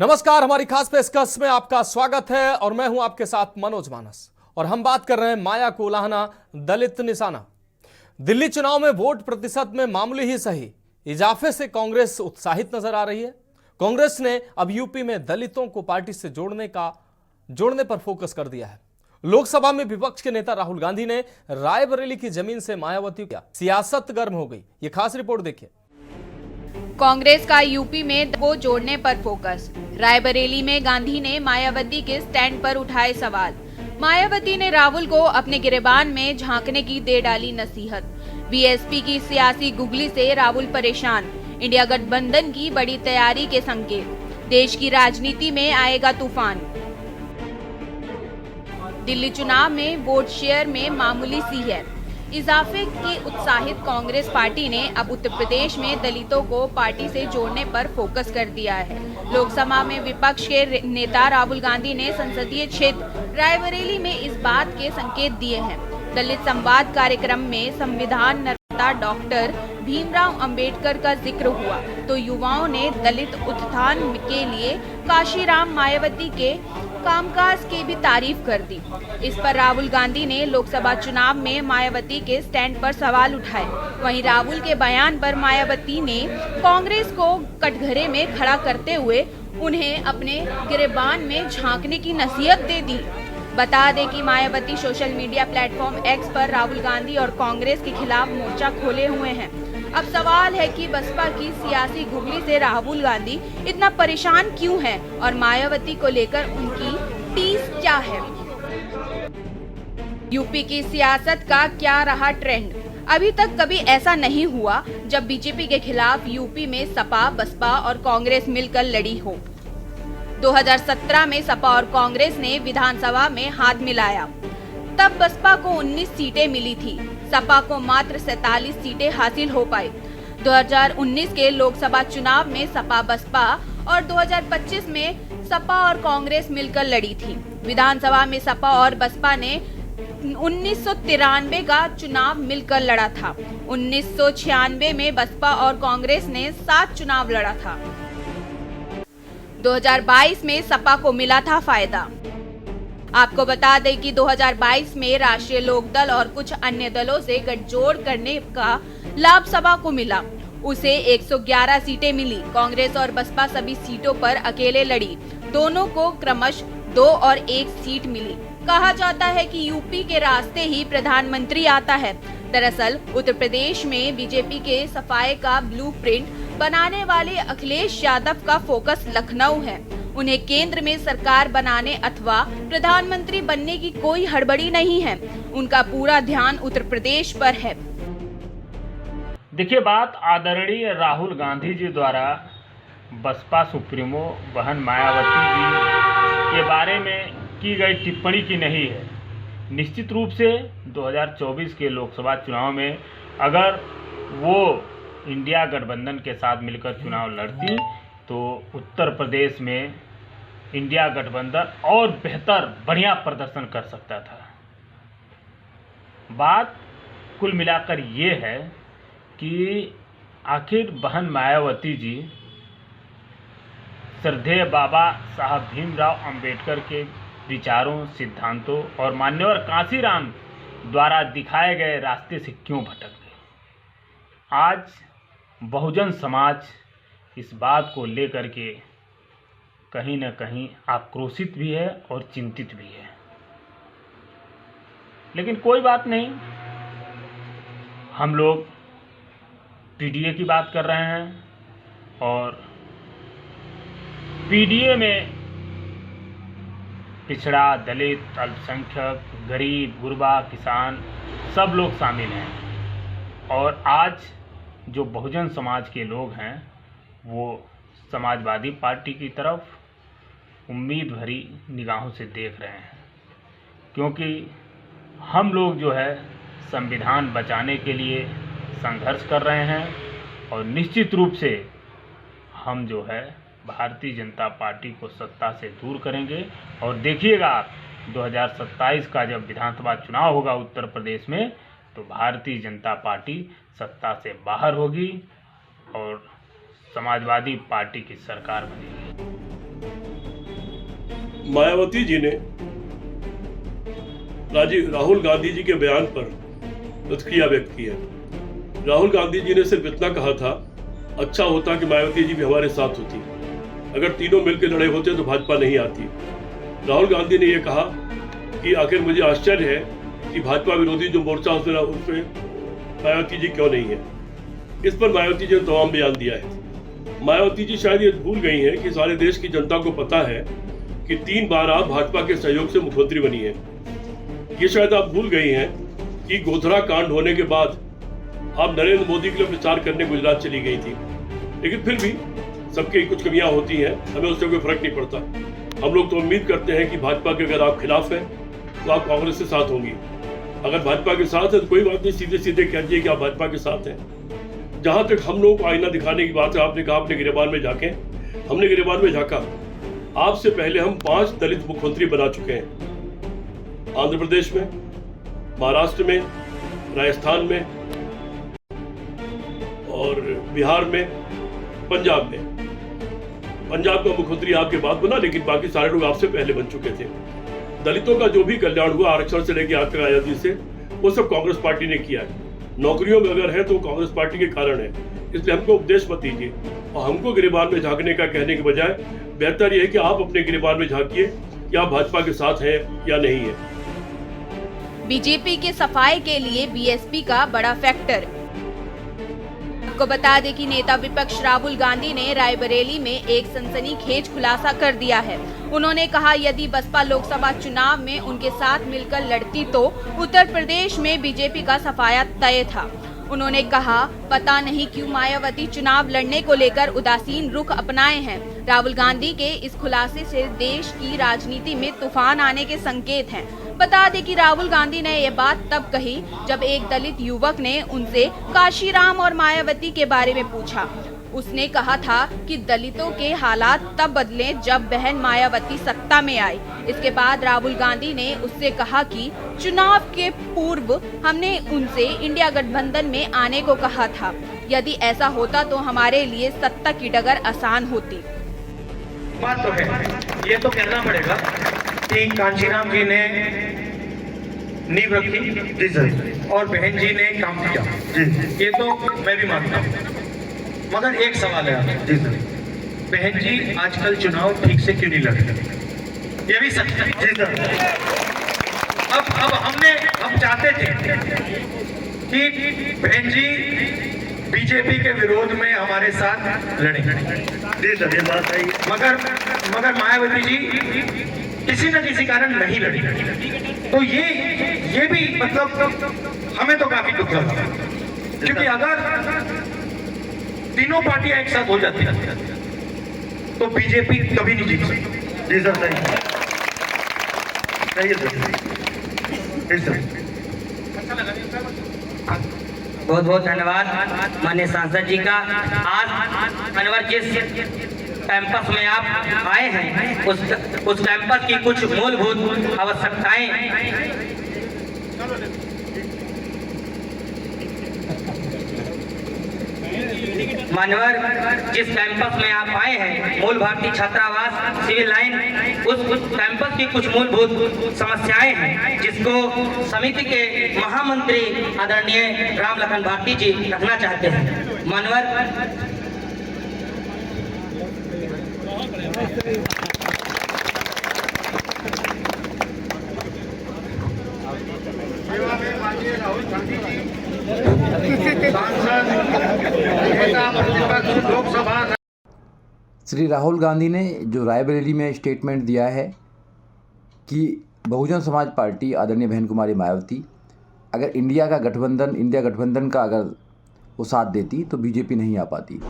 नमस्कार, हमारी खास पेशकश में आपका स्वागत है और मैं हूं आपके साथ मनोज मानस। और हम बात कर रहे हैं माया को उलाहना, दलित निशाना। दिल्ली चुनाव में वोट प्रतिशत में मामूली ही सही इजाफे से कांग्रेस उत्साहित नजर आ रही है। कांग्रेस ने अब यूपी में दलितों को पार्टी से जोड़ने पर फोकस कर दिया है। लोकसभा में विपक्ष के नेता राहुल गांधी ने रायबरेली की जमीन से मायावती को सियासत गर्म हो गई। ये खास रिपोर्ट देखिए। कांग्रेस का यूपी में को जोड़ने पर फोकस। रायबरेली में गांधी ने मायावती के स्टैंड पर उठाए सवाल। मायावती ने राहुल को अपने गिरेबान में झांकने की दे डाली नसीहत। बीएसपी की सियासी गुगली से राहुल परेशान। इंडिया गठबंधन की बड़ी तैयारी के संकेत। देश की राजनीति में आएगा तूफान। दिल्ली चुनाव में वोट शेयर में मामूली सी है इजाफे की उत्साहित कांग्रेस पार्टी ने अब उत्तर प्रदेश में दलितों को पार्टी से जोड़ने पर फोकस कर दिया है। लोकसभा में विपक्ष के नेता राहुल गांधी ने संसदीय क्षेत्र रायबरेली में इस बात के संकेत दिए हैं। दलित संवाद कार्यक्रम में संविधान निर्माता डॉक्टर भीमराव अंबेडकर का जिक्र हुआ तो युवाओं ने दलित उत्थान के लिए काशीराम मायावती के कामकाज की भी तारीफ कर दी। इस पर राहुल गांधी ने लोकसभा चुनाव में मायावती के स्टैंड पर सवाल उठाए। वहीं राहुल के बयान पर मायावती ने कांग्रेस को कटघरे में खड़ा करते हुए उन्हें अपने गिरेबान में झांकने की नसीहत दे दी। बता दें कि Mayawati social media platform x पर राहुल गांधी और कांग्रेस के खिलाफ मोर्चा खोले हुए हैं। अब सवाल है कि बसपा की सियासी गुगली से राहुल गांधी इतना परेशान क्यों हैं और मायावती को लेकर उनकी टीस क्या है। यूपी की सियासत का क्या रहा ट्रेंड। अभी तक कभी ऐसा नहीं हुआ जब बीजेपी के खिलाफ यूपी में सपा, बसपा और कांग्रेस मिलकर लड़ी हो। 2017 में सपा और कांग्रेस ने विधानसभा में हाथ मिलाया। तब बसपा को 19 सीटें मिली थी, सपा को मात्र 47 सीटें हासिल हो पाई। 2019 के लोकसभा चुनाव में सपा, बसपा और 2025 में सपा और कांग्रेस मिलकर लड़ी थी। विधानसभा में सपा और बसपा ने 1993 का चुनाव मिलकर लड़ा था। 1996 में बसपा और कांग्रेस ने 7 चुनाव लड़ा था। 2022 में सपा को मिला था फायदा। आपको बता दें कि 2022 में राष्ट्रीय लोकदल और कुछ अन्य दलों से गठजोड़ करने का लाभ सपा को मिला। उसे 111 सीटें मिली। कांग्रेस और बसपा सभी सीटों पर अकेले लड़ी। दोनों को क्रमश 2 और 1 सीट मिली। कहा जाता है कि यूपी के रास्ते ही प्रधानमंत्री आता है। दरअसल उत्तर प्रदेश में बीजेपी के सफाई का ब्लूप्रिंट बनाने वाले अखिलेश यादव का फोकस लखनऊ है। उन्हें केंद्र में सरकार बनाने अथवा प्रधानमंत्री बनने की कोई हड़बड़ी नहीं है। उनका पूरा ध्यान उत्तर प्रदेश पर है। देखिए, बात आदरणीय राहुल गांधी जी द्वारा बसपा सुप्रीमो बहन मायावती जी के बारे में की गई टिप्पणी की नहीं है। निश्चित रूप से 2024 के लोकसभा चुनाव में अगर वो इंडिया गठबंधन के साथ मिलकर चुनाव लड़ती तो उत्तर प्रदेश में इंडिया गठबंधन और बेहतर बढ़िया प्रदर्शन कर सकता था। बात कुल मिलाकर ये है कि आखिर बहन मायावती जी श्रद्धेय बाबा साहब भीमराव अंबेडकर के विचारों, सिद्धांतों और मान्यवर कांशीराम द्वारा दिखाए गए रास्ते से क्यों भटक गए। आज बहुजन समाज इस बात को लेकर के कहीं न कहीं आक्रोशित भी है और चिंतित भी है। लेकिन कोई बात नहीं, हम लोग पीडीए की बात कर रहे हैं और पीडीए में पिछड़ा, दलित, अल्पसंख्यक, गरीब, गुरबा, किसान सब लोग शामिल हैं। और आज जो बहुजन समाज के लोग हैं वो समाजवादी पार्टी की तरफ उम्मीद भरी निगाहों से देख रहे हैं, क्योंकि हम लोग जो है संविधान बचाने के लिए संघर्ष कर रहे हैं और निश्चित रूप से हम जो है भारतीय जनता पार्टी को सत्ता से दूर करेंगे। और देखिएगा आप 2027 का जब विधानसभा चुनाव होगा उत्तर प्रदेश में तो भारतीय जनता पार्टी सत्ता से बाहर होगी और समाजवादी पार्टी की सरकार बनेगी। मायावती जी ने राहुल गांधी जी के बयान पर प्रतिक्रिया व्यक्त की है। राहुल गांधी जी ने सिर्फ इतना कहा था, अच्छा होता कि मायावती जी भी हमारे साथ होती, अगर तीनों मिलकर लड़े होते तो भाजपा नहीं आती। राहुल गांधी ने यह कहा कि आखिर मुझे आश्चर्य है कि भाजपा विरोधी जो मोर्चा उसमें मायावती जी क्यों नहीं है। इस पर मायावती जी ने तमाम बयान दिया है। मायावती जी शायद ये भूल गई हैं कि सारे देश की जनता को पता है कि 3 बार आप भाजपा के सहयोग से मुख्यमंत्री बनी है। ये शायद आप भूल गई हैं कि गोधरा कांड होने के बाद आप नरेंद्र मोदी के लिए प्रचार करने गुजरात चली गई थी, लेकिन फिर भी सबकी कुछ कमियां होती हैं, हमें उससे कोई फर्क नहीं पड़ता। हम लोग तो उम्मीद करते हैं कि भाजपा के अगर आप खिलाफ हैं तो आप कांग्रेस के साथ होंगी, अगर भाजपा के साथ है तो कोई बात नहीं, सीधे सीधे कह दीजिए कि आप भाजपा के साथ हैं। जहां तक हम लोगों को आईना दिखाने की बात है, आपने कहा अपने गिरेबान में जाके, हमने गिरेबान में झांका। आपसे पहले हम 5 दलित मुख्यमंत्री बना चुके हैं, आंध्र प्रदेश में, महाराष्ट्र में, राजस्थान में और बिहार में, पंजाब में। पंजाब का मुख्यमंत्री आपके बाद बना, लेकिन बाकी सारे लोग आपसे पहले बन चुके थे। दलितों का जो भी कल्याण हुआ आरक्षण से लेकर आज तक आजादी से, वो सब कांग्रेस पार्टी ने किया है। नौकरियों में अगर है तो कांग्रेस पार्टी के कारण है, इसलिए हमको उपदेश मत दीजिए और हमको गिरेबान में झांकने का कहने के बजाय बेहतर यह है कि आप अपने गिरेबान में झांकिए कि आप भाजपा के साथ हैं या नहीं है। बीजेपी के सफाई के लिए बीएसपी का बड़ा फैक्टर। आपको बता दें कि नेता विपक्ष राहुल गांधी ने रायबरेली में एक सनसनीखेज खुलासा कर दिया है। उन्होंने कहा, यदि बसपा लोकसभा चुनाव में उनके साथ मिलकर लड़ती तो उत्तर प्रदेश में बीजेपी का सफाया तय था। उन्होंने कहा, पता नहीं क्यों मायावती चुनाव लड़ने को लेकर उदासीन रुख अपनाए हैं। राहुल गांधी के इस खुलासे से देश की राजनीति में तूफान आने के संकेत हैं। बता दें कि राहुल गांधी ने यह बात तब कही जब एक दलित युवक ने उनसे काशीराम और मायावती के बारे में पूछा। उसने कहा था कि दलितों के हालात तब बदले जब बहन मायावती सत्ता में आई। इसके बाद राहुल गांधी ने उससे कहा कि चुनाव के पूर्व हमने उनसे इंडिया गठबंधन में आने को कहा था। यदि ऐसा होता तो हमारे लिए सत्ता की डगर आसान होती। बात तो है, ये तो कहना पड़ेगा कि कांशीराम जी ने नींव रखी जी सर, और बहन जी ने काम किया जी, ये तो मैं भी मानता हूँ। मगर एक सवाल है जी सर, बहन जी आजकल चुनाव ठीक से क्यों नहीं लड़ रहे, ये भी सच है जी सर। अब हम चाहते थे कि बहन जी बीजेपी के विरोध में हमारे साथ लड़े जी सर, ये बात है। मगर मायावती जी किसी न किसी कारण नहीं लड़ी, तो ये भी मतलब हमें तो काफी दुख लगा, क्योंकि अगर तीनों पार्टियां एक साथ हो जाती तो बीजेपी कभी नहीं जीत सकती जी सर। सही सर। बहुत बहुत धन्यवाद माननीय सांसद जी का। आज अनवर जिस कैंपस में आप आए हैं उस कैंपस की कुछ मूलभूत आवश्यकताएं मानवर जिस कैंपस में आप आए हैं, मूल भारतीय छात्रावास सिविल लाइन, उस कैंपस की कुछ मूलभूत समस्याएं हैं जिसको समिति के महामंत्री आदरणीय राम लखन भारती जी रखना चाहते हैं। मानवर श्री राहुल गांधी ने जो रायबरेली में स्टेटमेंट दिया है कि बहुजन समाज पार्टी आदरणीय बहन कुमारी मायावती अगर इंडिया गठबंधन का अगर वो साथ देती तो बीजेपी नहीं आ पाती,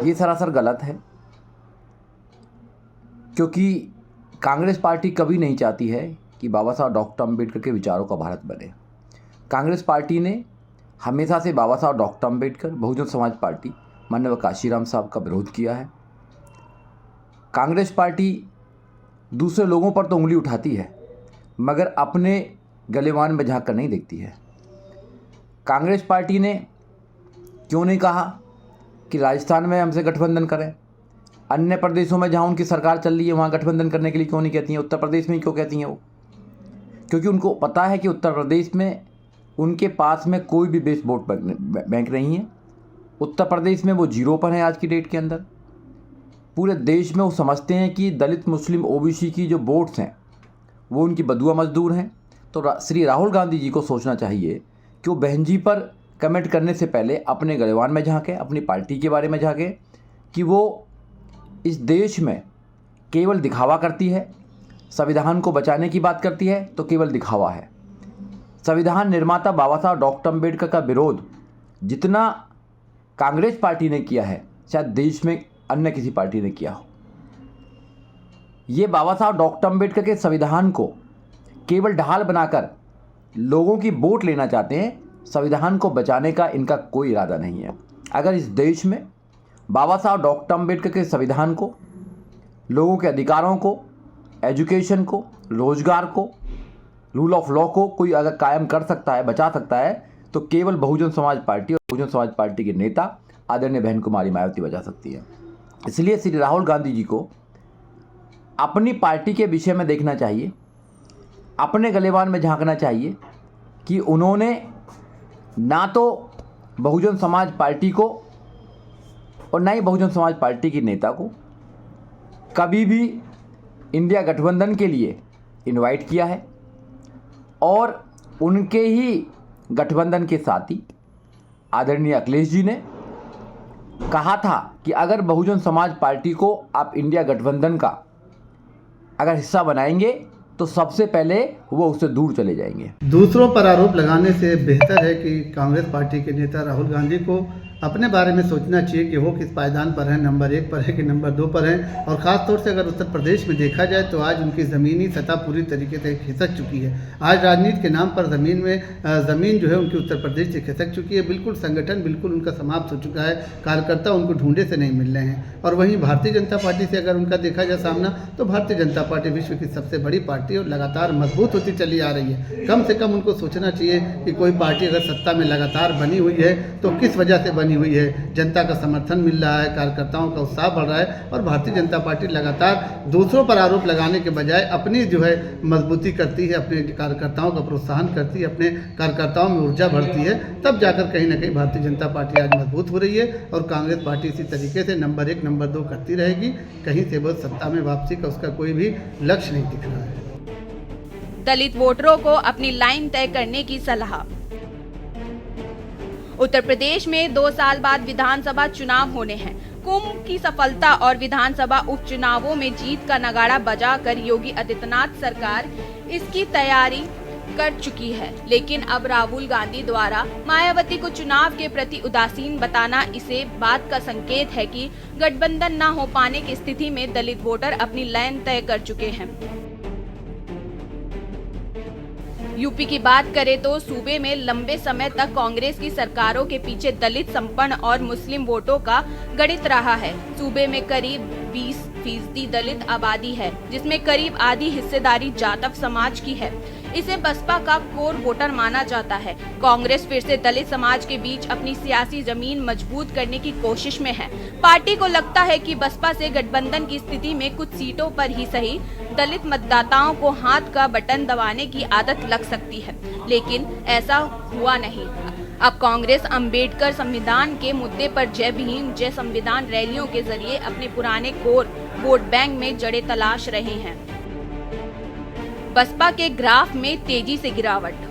ये सरासर गलत है। क्योंकि कांग्रेस पार्टी कभी नहीं चाहती है कि बाबा साहब डॉक्टर अम्बेडकर के विचारों का भारत बने। कांग्रेस पार्टी ने हमेशा से बाबा साहब डॉक्टर अम्बेडकर, बहुजन समाज पार्टी माननीय काशीराम साहब का विरोध किया है। कांग्रेस पार्टी दूसरे लोगों पर तो उंगली उठाती है मगर अपने गलेवान में झांक कर नहीं देखती है। कांग्रेस पार्टी ने क्यों नहीं कहा कि राजस्थान में हमसे गठबंधन करें, अन्य प्रदेशों में जहाँ उनकी सरकार चल रही है वहाँ गठबंधन करने के लिए क्यों नहीं कहती हैं? उत्तर प्रदेश में ही क्यों कहती हैं वो? क्योंकि उनको पता है कि उत्तर प्रदेश में उनके पास में कोई भी बेस वोट बैंक नहीं है। उत्तर प्रदेश में वो जीरो पर है आज की डेट के अंदर। पूरे देश में वो समझते हैं कि दलित, मुस्लिम, ओबीसी की जो वोट्स हैं वो उनकी बदुआ मजदूर हैं। तो श्री राहुल गांधी जी को सोचना चाहिए कि वो बहन जी पर कमेंट करने से पहले अपने गलेवान में झांकें, अपनी पार्टी के बारे में झांकें कि वो इस देश में केवल दिखावा करती है, संविधान को बचाने की बात करती है तो केवल दिखावा है। संविधान निर्माता बाबा साहब डॉक्टर अम्बेडकर का विरोध जितना कांग्रेस पार्टी ने किया है शायद देश में अन्य किसी पार्टी ने किया हो। ये बाबा साहब डॉक्टर अम्बेडकर के संविधान को केवल ढाल बनाकर लोगों की वोट लेना चाहते हैं। संविधान को बचाने का इनका कोई इरादा नहीं है। अगर इस देश में बाबा साहब डॉक्टर अम्बेडकर के संविधान को, लोगों के अधिकारों को, एजुकेशन को, रोजगार को, रूल ऑफ लॉ को कोई अगर कायम कर सकता है, बचा सकता है तो केवल बहुजन समाज पार्टी और बहुजन समाज पार्टी के नेता आदरणीय बहन कुमारी मायावती बचा सकती है। इसलिए श्री राहुल गांधी जी को अपनी पार्टी के विषय में देखना चाहिए, अपने गलेवान में झांकना चाहिए कि उन्होंने ना तो बहुजन समाज पार्टी को और ना ही बहुजन समाज पार्टी के नेता को कभी भी इंडिया गठबंधन के लिए इनवाइट किया है। और उनके ही गठबंधन के साथी आदरणीय अखिलेश जी ने कहा था कि अगर बहुजन समाज पार्टी को आप इंडिया गठबंधन का अगर हिस्सा बनाएंगे तो सबसे पहले वो उससे दूर चले जाएंगे। दूसरों पर आरोप लगाने से बेहतर है कि कांग्रेस पार्टी के नेता राहुल गांधी को अपने बारे में सोचना चाहिए कि वो किस पायदान पर हैं, नंबर 1 पर है कि नंबर 2 पर हैं। और ख़ास तौर से अगर उत्तर प्रदेश में देखा जाए तो आज उनकी ज़मीनी सतह पूरी तरीके से खिसक चुकी है। आज राजनीति के नाम पर ज़मीन जो है उनकी उत्तर प्रदेश से खिसक चुकी है। बिल्कुल संगठन बिल्कुल उनका समाप्त हो चुका है। कार्यकर्ता उनको ढूंढे से नहीं मिल रहे हैं। और वहीं भारतीय जनता पार्टी से अगर उनका देखा जाए सामना, तो भारतीय जनता पार्टी विश्व की सबसे बड़ी पार्टी और लगातार मजबूत होती चली आ रही है। कम से कम उनको सोचना चाहिए कि कोई पार्टी अगर सत्ता में लगातार बनी हुई है तो किस वजह से बनी हुई है। जनता का समर्थन मिल रहा है, कार्यकर्ताओं का उत्साह बढ़ रहा है और भारतीय जनता पार्टी लगातार दूसरों पर आरोप लगाने के बजाय अपनी जो है मजबूती करती है, अपने कार्यकर्ताओं का प्रोत्साहन करती है, अपने कार्यकर्ताओं में ऊर्जा बढ़ती है। तब जाकर कहीं ना कहीं भारतीय जनता पार्टी आज मजबूत हो रही है और कांग्रेस पार्टी इसी तरीके से नंबर 1 नंबर 2 करती रहेगी। कहीं से बस सत्ता में वापसी का उसका कोई भी लक्ष्य नहीं दिख रहा है। दलित वोटरों को अपनी लाइन तय करने की सलाह। उत्तर प्रदेश में 2 साल बाद विधानसभा चुनाव होने हैं। कुंभ की सफलता और विधानसभा उपचुनावों में जीत का नगाड़ा बजाकर योगी आदित्यनाथ सरकार इसकी तैयारी कर चुकी है। लेकिन अब राहुल गांधी द्वारा मायावती को चुनाव के प्रति उदासीन बताना इसे बात का संकेत है कि गठबंधन न हो पाने की स्थिति में दलित वोटर अपनी लाइन तय कर चुके हैं। यूपी की बात करें तो सूबे में लंबे समय तक कांग्रेस की सरकारों के पीछे दलित, संपन्न और मुस्लिम वोटों का गणित रहा है। सूबे में करीब 20% दलित आबादी है, जिसमें करीब आधी हिस्सेदारी जाटव समाज की है। इसे बसपा का कोर वोटर माना जाता है। कांग्रेस फिर से दलित समाज के बीच अपनी सियासी जमीन मजबूत करने की कोशिश में है। पार्टी को लगता है कि बसपा से गठबंधन की स्थिति में कुछ सीटों पर ही सही दलित मतदाताओं को हाथ का बटन दबाने की आदत लग सकती है, लेकिन ऐसा हुआ नहीं। अब कांग्रेस अंबेडकर संविधान के मुद्दे पर जय भीम, जय संविधान रैलियों के जरिए अपने पुराने कोर वोट बैंक में जड़ें तलाश रहे हैं। बसपा के ग्राफ में तेजी से गिरावट।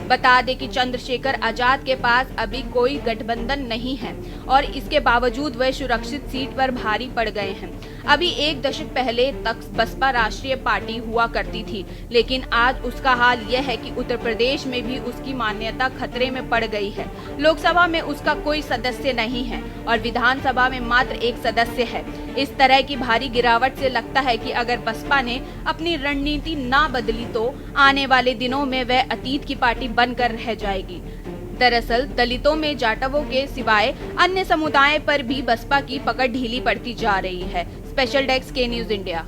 बता दें कि चंद्रशेखर आजाद के पास अभी कोई गठबंधन नहीं है और इसके बावजूद वह सुरक्षित सीट पर भारी पड़ गए हैं। अभी 1 दशक पहले तक बसपा राष्ट्रीय पार्टी हुआ करती थी, लेकिन आज उसका हाल यह है कि उत्तर प्रदेश में भी उसकी मान्यता खतरे में पड़ गई है। लोकसभा में उसका कोई सदस्य नहीं है और विधानसभा में मात्र 1 सदस्य है। इस तरह की भारी गिरावट से लगता है कि अगर बसपा ने अपनी रणनीति ना बदली तो आने वाले दिनों में वह अतीत की पार्टी बनकर रह जाएगी। दरअसल दलितों में जाटवों के सिवाय अन्य समुदाय पर भी बसपा की पकड़ ढीली पड़ती जा रही है। स्पेशल डेस्क के न्यूज इंडिया।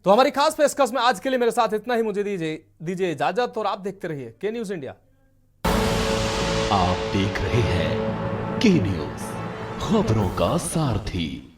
तो हमारी खास पेशकश में आज के लिए मेरे साथ इतना ही। मुझे दीजिए इजाजत और आप देखते रहिए के न्यूज इंडिया। आप देख रहे हैं के न्यूज। खबरों का सारथी।